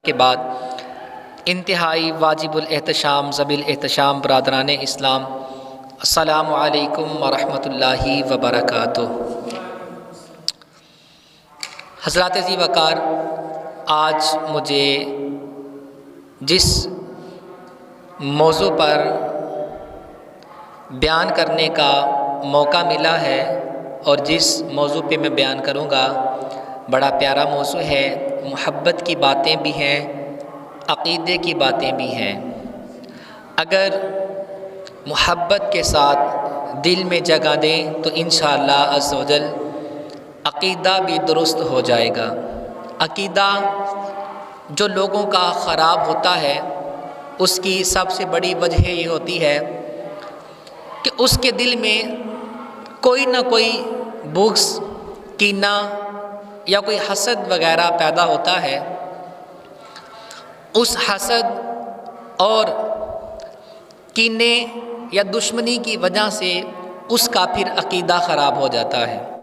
کے بعد انتہائی واجب الاحتشام ذویل احتشام برادران اسلام، السلام علیکم ورحمۃ اللہ وبرکاتہ۔ حضرات ذی وقار، آج مجھے جس موضوع پر بیان کرنے کا موقع ملا ہے اور جس موضوع پہ میں بیان کروں گا، بڑا پیارا موضوع ہے۔ محبت کی باتیں بھی ہیں، عقیدے کی باتیں بھی ہیں۔ اگر محبت کے ساتھ دل میں جگہ دیں تو انشاءاللہ عز و جل عقیدہ بھی درست ہو جائے گا۔ عقیدہ جو لوگوں کا خراب ہوتا ہے، اس کی سب سے بڑی وجہ یہ ہوتی ہے کہ اس کے دل میں کوئی نہ کوئی بغض، کینہ یا کوئی حسد وغیرہ پیدا ہوتا ہے۔ اس حسد اور کینے یا دشمنی کی وجہ سے اس کا پھر عقیدہ خراب ہو جاتا ہے۔